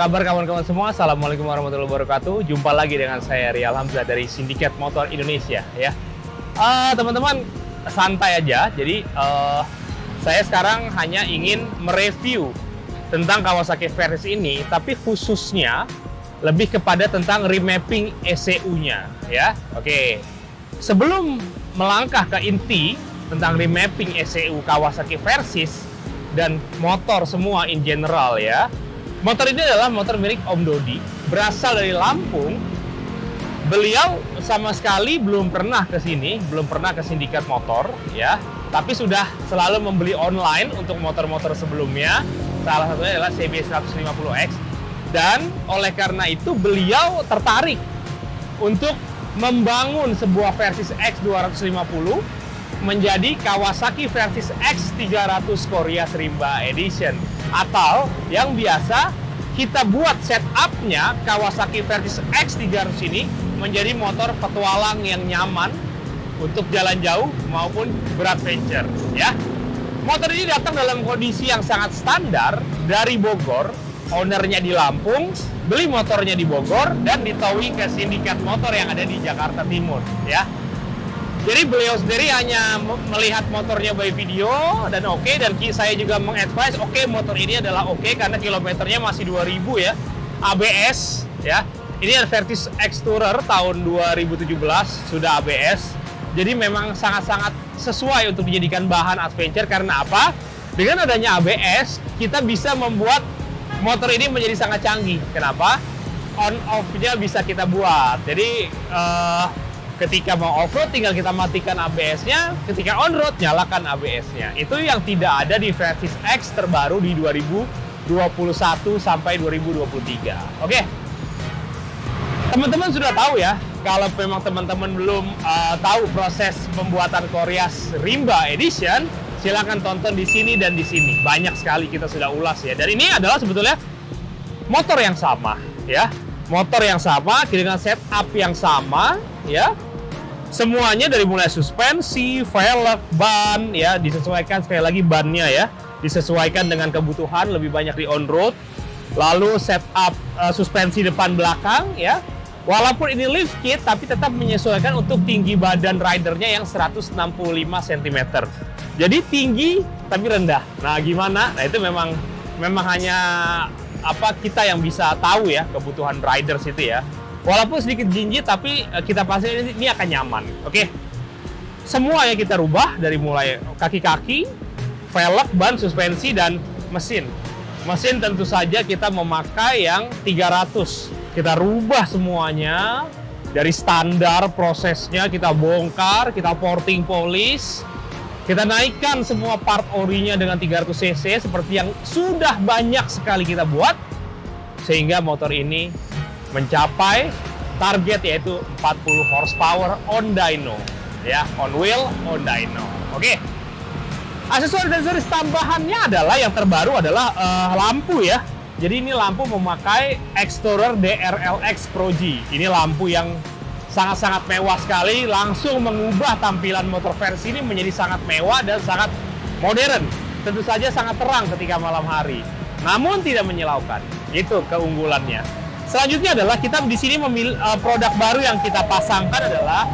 kabar kawan-kawan semua? Assalamualaikum warahmatullahi wabarakatuh. Jumpa lagi dengan saya Rial Hamzah dari Sindikat Motor Indonesia ya. Teman-teman santai aja. Jadi saya sekarang hanya ingin mereview tentang Kawasaki Versys ini, tapi khususnya lebih kepada tentang remapping ECU-nya ya. Oke. Sebelum melangkah ke inti tentang remapping ECU Kawasaki Versys dan motor semua in general ya. Motor ini adalah motor milik Om Dodi, berasal dari Lampung. Beliau sama sekali belum pernah ke sini, belum pernah ke Sindikat Motor ya, tapi sudah selalu membeli online untuk motor-motor sebelumnya. Salah satunya adalah CB 150X. Dan oleh karena itu beliau tertarik untuk membangun sebuah Versys X250 menjadi Kawasaki Versys X300 Korea Rimba Edition, atau yang biasa kita buat setupnya Kawasaki Versys X300 ini menjadi motor petualang yang nyaman untuk jalan jauh maupun beradventure ya. Motor ini datang dalam kondisi yang sangat standar dari Bogor, ownernya di Lampung, beli motornya di Bogor dan ditowing ke Sindikat Motor yang ada di Jakarta Timur ya. Jadi beliau sendiri hanya melihat motornya by video dan oke, dan saya juga mengadvise motor ini adalah oke karena kilometernya masih 2000 ya, ABS ya. Ini Versys X Tourer tahun 2017 sudah ABS. Jadi memang sangat-sangat sesuai untuk dijadikan bahan adventure. Karena apa? Dengan adanya ABS kita bisa membuat motor ini menjadi sangat canggih. Kenapa? On off-nya bisa kita buat. Jadi ketika mau off-road tinggal kita matikan ABS-nya, ketika on-road nyalakan ABS-nya. Itu yang tidak ada di Versys X terbaru di 2021 sampai 2023. Oke. Teman-teman sudah tahu ya, kalau memang teman-teman belum tahu proses pembuatan Korea Rimba Edition, silahkan tonton di sini dan di sini. Banyak sekali kita sudah ulas ya. Dan ini adalah sebetulnya motor yang sama ya. Motor yang sama dengan setup yang sama ya. Semuanya dari mulai suspensi, velg, ban ya, disesuaikan sekali lagi bannya ya. Disesuaikan dengan kebutuhan, lebih banyak di on-road. Lalu setup suspensi depan belakang ya. Walaupun ini lift kit, tapi tetap menyesuaikan untuk tinggi badan ridernya yang 165 cm. Jadi tinggi tapi rendah. Nah, gimana? Nah, itu memang hanya kita yang bisa tahu ya kebutuhan riders itu ya. Walaupun sedikit jinjit, tapi kita pasti ini akan nyaman. Oke. Semua yang kita rubah dari mulai kaki-kaki, velg, ban, suspensi, dan mesin. Mesin tentu saja kita memakai yang 300. Kita rubah semuanya dari standar prosesnya, kita bongkar, kita porting polish. Kita naikkan semua part orinya dengan 300 cc seperti yang sudah banyak sekali kita buat, sehingga motor ini mencapai target yaitu 40 horsepower on dyno ya, on wheel, on dyno. Oke. Aksesoris tambahannya adalah yang terbaru adalah lampu ya. Jadi ini lampu memakai X Tourer DRLX Pro G. Ini lampu yang sangat-sangat mewah sekali, langsung mengubah tampilan motor Versys ini menjadi sangat mewah dan sangat modern. Tentu saja sangat terang ketika malam hari, namun tidak menyilaukan. Itu keunggulannya. Selanjutnya adalah kita di sini memilih produk baru yang kita pasangkan adalah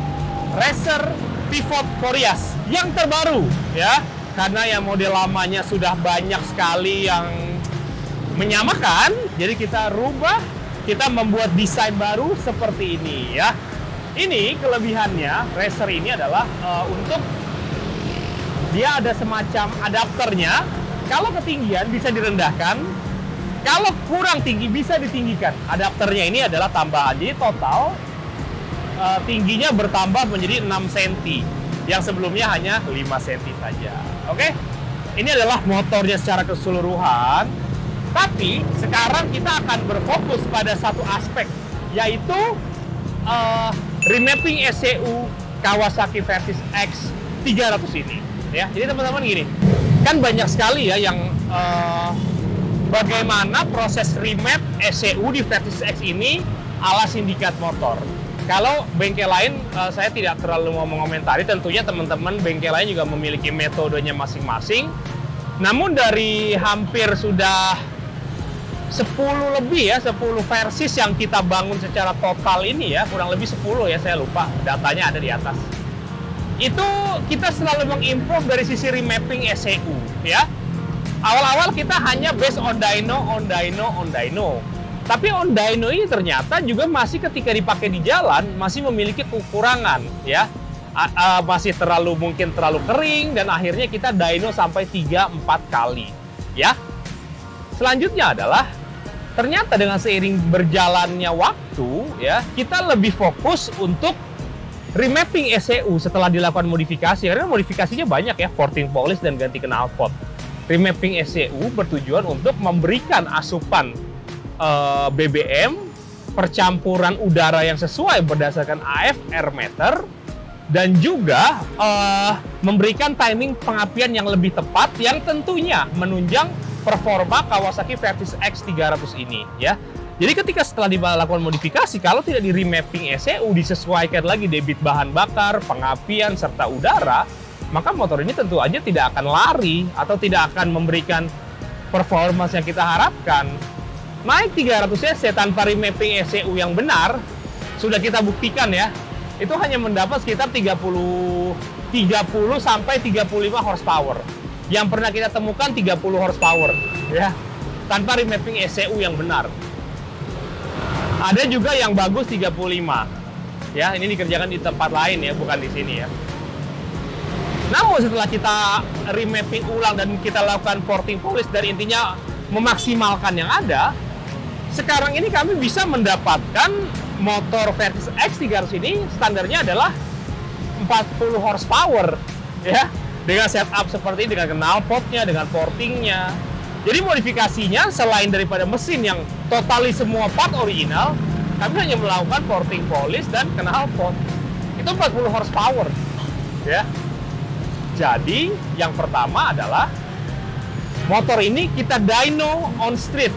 Racer Pivot Corias yang terbaru ya. Karena yang model lamanya sudah banyak sekali yang menyamakan, jadi kita rubah, kita membuat desain baru seperti ini ya. Ini kelebihannya Racer ini adalah untuk dia ada semacam adapternya. Kalau ketinggian bisa direndahkan, kalau kurang tinggi bisa ditinggikan. Adapternya ini adalah tambahan. Jadi total tingginya bertambah menjadi 6 cm. Yang sebelumnya hanya 5 cm saja. Oke? Ini adalah motornya secara keseluruhan. Tapi sekarang kita akan berfokus pada satu aspek, yaitu remapping ECU Kawasaki Versys X300 ini. Ya, jadi teman-teman gini, kan banyak sekali ya yang bagaimana proses remap ECU di Versys X ini ala Sindikat Motor. Kalau bengkel lain saya tidak terlalu mau mengomentari, tentunya teman-teman bengkel lain juga memiliki metodenya masing-masing. Namun dari hampir sudah 10 lebih ya, 10 versis yang kita bangun secara total ini ya, kurang lebih 10 ya, saya lupa, datanya ada di atas. Itu kita selalu mengimprove dari sisi remapping ECU ya. Awal-awal kita hanya based on dyno. Tapi on dyno ini ternyata juga masih ketika dipakai di jalan masih memiliki kekurangan ya. Masih mungkin terlalu kering dan akhirnya kita dyno sampai 3-4 kali ya. Selanjutnya adalah ternyata dengan seiring berjalannya waktu ya, kita lebih fokus untuk remapping ECU setelah dilakukan modifikasi. Karena modifikasinya banyak ya, porting polish dan ganti knalpot. Remapping ECU bertujuan untuk memberikan asupan BBM, percampuran udara yang sesuai berdasarkan AFR meter, dan juga memberikan timing pengapian yang lebih tepat yang tentunya menunjang performa Kawasaki Vertis X300 ini ya. Jadi ketika setelah dilakukan modifikasi, kalau tidak di remapping ECU, disesuaikan lagi debit bahan bakar, pengapian, serta udara, maka motor ini tentu aja tidak akan lari atau tidak akan memberikan performance yang kita harapkan. Naik 300 cc tanpa remapping ECU yang benar, sudah kita buktikan ya, itu hanya mendapat sekitar 30 sampai 35 horsepower. Yang pernah kita temukan 30 horsepower ya, tanpa remapping ECU yang benar. Ada juga yang bagus 35 ya, ini dikerjakan di tempat lain ya, bukan di sini ya. Namun setelah kita remapping ulang dan kita lakukan porting polish dan intinya memaksimalkan yang ada, sekarang ini kami bisa mendapatkan motor Vertis X300 ini standarnya adalah 40 horsepower ya, dengan setup seperti ini, dengan knalpotnya, dengan portingnya. Jadi modifikasinya selain daripada mesin yang totally semua part original, kami hanya melakukan porting polish dan knalpot. Itu 40 horsepower ya. Jadi yang pertama adalah motor ini kita dyno on street.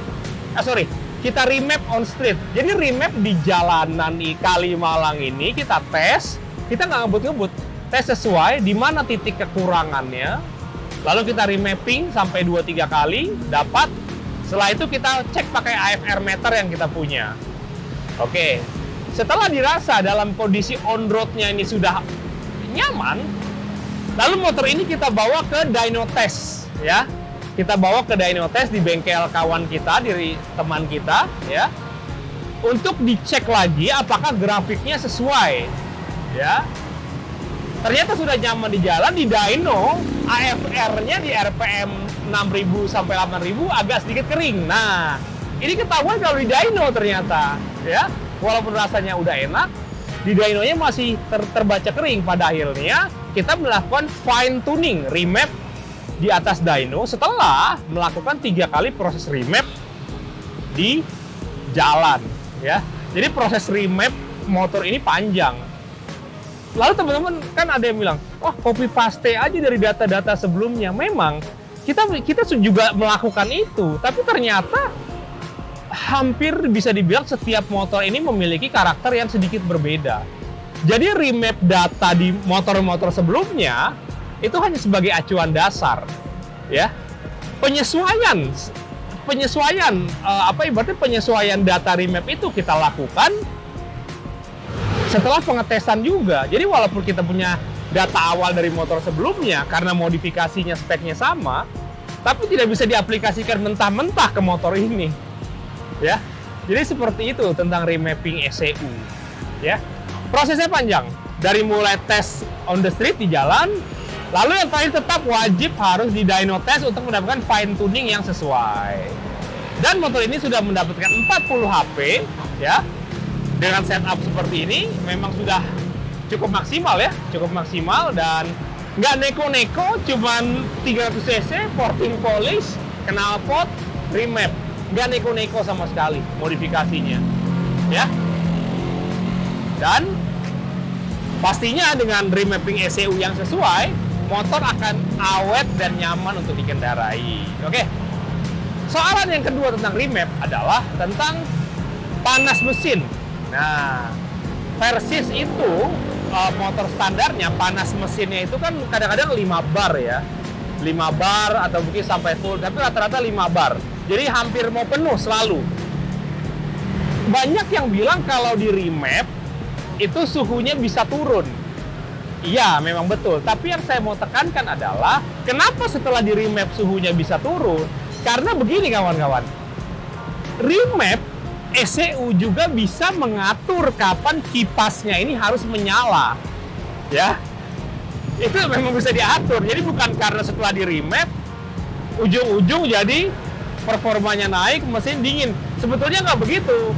Kita remap on street. Jadi remap di jalanan di Kalimalang ini kita tes, kita nggak ngebut-ngebut. Tes sesuai di mana titik kekurangannya, lalu kita remapping sampai 2-3 kali, dapat. Setelah itu kita cek pakai AFR meter yang kita punya. Oke, setelah dirasa dalam kondisi on-road-nya ini sudah nyaman, lalu motor ini kita bawa ke dyno test ya. Kita bawa ke dyno test di bengkel kawan kita, dari teman kita ya, untuk dicek lagi apakah grafiknya sesuai ya. Ternyata sudah nyaman di jalan, di dyno, AFR-nya di RPM 6.000 sampai 8.000 agak sedikit kering. Nah, ini ketahuan kalau di dyno ternyata, ya. Walaupun rasanya udah enak, di dyno-nya masih terbaca kering. Pada akhirnya, kita melakukan fine tuning, remap di atas dyno setelah melakukan 3 kali proses remap di jalan, ya. Jadi proses remap motor ini panjang. Lalu teman-teman kan ada yang bilang, wah copy paste aja dari data-data sebelumnya. Memang kita juga melakukan itu, tapi ternyata hampir bisa dibilang setiap motor ini memiliki karakter yang sedikit berbeda. Jadi remap data di motor-motor sebelumnya itu hanya sebagai acuan dasar, ya. Penyesuaian penyesuaian data remap itu kita lakukan setelah pengetesan juga. Jadi walaupun kita punya data awal dari motor sebelumnya, karena modifikasinya speknya sama, tapi tidak bisa diaplikasikan mentah-mentah ke motor ini, ya. Jadi seperti itu tentang remapping ECU, ya. Prosesnya panjang, dari mulai tes on the street di jalan, lalu yang terakhir tetap wajib harus di dyno test untuk mendapatkan fine tuning yang sesuai. Dan motor ini sudah mendapatkan 40 HP, ya. Dengan setup seperti ini memang sudah cukup maksimal ya, cukup maksimal dan nggak neko-neko, cuman 300 cc, porting polish, knalpot, remap, nggak neko-neko sama sekali modifikasinya, ya. Dan pastinya dengan remapping ECU yang sesuai, motor akan awet dan nyaman untuk dikendarai. Oke. Soalan yang kedua tentang remap adalah tentang panas mesin. Nah, Versis itu motor standarnya panas mesinnya itu kan kadang-kadang 5 bar ya. 5 bar atau mungkin sampai full, tapi rata-rata 5 bar. Jadi hampir mau penuh selalu. Banyak yang bilang kalau di remap itu suhunya bisa turun. Iya, memang betul. Tapi yang saya mau tekankan adalah kenapa setelah di remap suhunya bisa turun? Karena begini kawan-kawan. Remap ECU juga bisa mengatur kapan kipasnya ini harus menyala. Ya. Itu memang bisa diatur. Jadi bukan karena setelah di remap ujung-ujung jadi performanya naik, mesin dingin. Sebetulnya nggak begitu.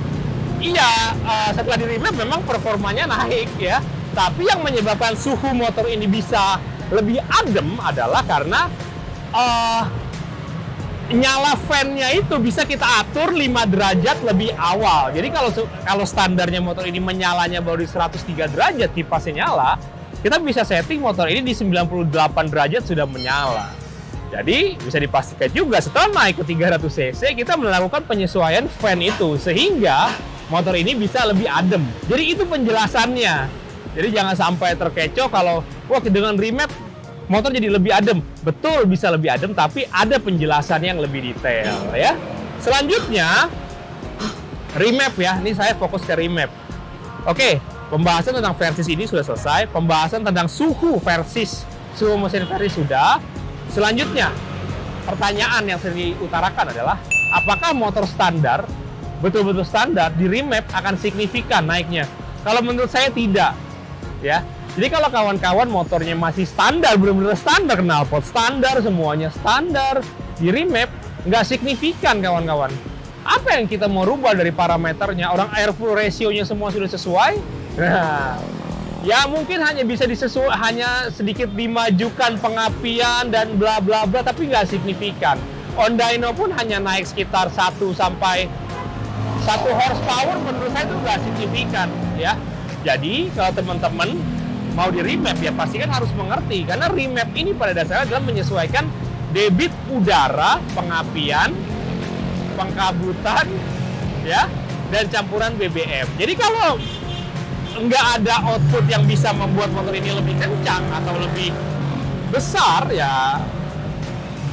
Iya, setelah di remap memang performanya naik ya. Tapi yang menyebabkan suhu motor ini bisa lebih adem adalah karena nyala fan-nya itu bisa kita atur 5 derajat lebih awal. Jadi kalau standarnya motor ini menyalanya baru di 103 derajat kipasnya nyala, kita bisa setting motor ini di 98 derajat sudah menyala. Jadi bisa dipastikan juga setelah naik ke 300 cc kita melakukan penyesuaian fan itu sehingga motor ini bisa lebih adem. Jadi itu penjelasannya. Jadi jangan sampai terkecoh kalau wah dengan remap motor jadi lebih adem. Betul bisa lebih adem tapi ada penjelasan yang lebih detail ya. Selanjutnya remap ya. Ini saya fokus ke remap. Oke, pembahasan tentang versis ini sudah selesai. Pembahasan tentang suhu mesin versi sudah. Selanjutnya, pertanyaan yang sering diutarakan adalah apakah motor standar, betul-betul standar, di remap akan signifikan naiknya? Kalau menurut saya tidak. Ya, jadi kalau kawan-kawan motornya masih standar, benar-benar standar, knalpot standar, semuanya standar, di remap nggak signifikan kawan-kawan. Apa yang kita mau rubah dari parameternya? Orang airflow ratio-nya semua sudah sesuai. Nah, ya mungkin hanya bisa hanya sedikit dimajukan pengapian dan bla bla bla, tapi nggak signifikan. On dyno pun hanya naik sekitar 1 sampai 1 horsepower, menurut saya itu nggak signifikan ya. Jadi kalau teman-teman mau di remap ya pastikan harus mengerti karena remap ini pada dasarnya adalah menyesuaikan debit udara, pengapian, pengkabutan ya dan campuran BBM. Jadi kalau nggak ada output yang bisa membuat motor ini lebih kencang atau lebih besar ya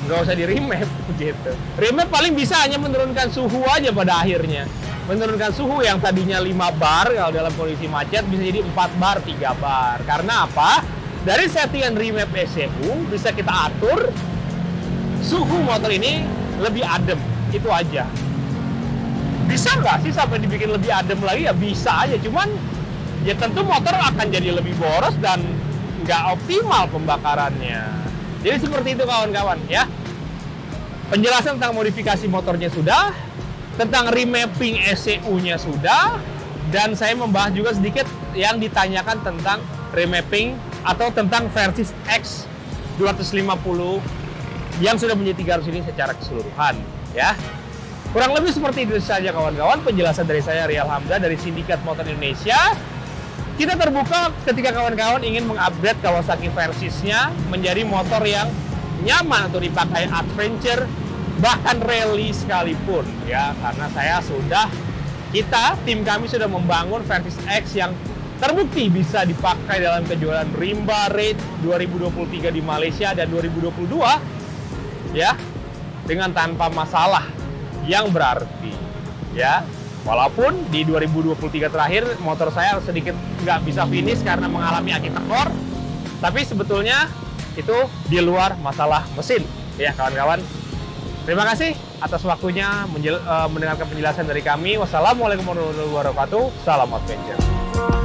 nggak usah di remap gitu. Remap paling bisa hanya menurunkan suhu aja pada akhirnya. Menurunkan suhu yang tadinya 5 bar kalau dalam kondisi macet bisa jadi 4 bar, 3 bar. Karena apa? Dari settingan remap ECU bisa kita atur suhu motor ini lebih adem. Itu aja. Bisa nggak sih sampai dibikin lebih adem lagi? Ya bisa aja. Cuman ya tentu motor akan jadi lebih boros dan nggak optimal pembakarannya. Jadi seperti itu kawan-kawan ya. Penjelasan tentang modifikasi motornya sudah, tentang remapping ECU-nya sudah, dan saya membahas juga sedikit yang ditanyakan tentang remapping atau tentang versi X 250 yang sudah menjadi 300 ini secara keseluruhan ya. Kurang lebih seperti itu saja kawan-kawan penjelasan dari saya Rial Hamzah dari Sindikat Motor Indonesia. Kita terbuka ketika kawan-kawan ingin mengupgrade Kawasaki Versys-nya menjadi motor yang nyaman untuk dipakai adventure bahkan rally sekalipun ya, karena tim kami sudah membangun Versys X yang terbukti bisa dipakai dalam kejuaraan Rimba Raid 2023 di Malaysia dan 2022 ya dengan tanpa masalah yang berarti ya. Walaupun di 2023 terakhir motor saya sedikit nggak bisa finish karena mengalami aki tekor, tapi sebetulnya itu di luar masalah mesin ya kawan-kawan. Terima kasih atas waktunya mendengarkan penjelasan dari kami. Wassalamualaikum warahmatullahi wabarakatuh. Salam adventure.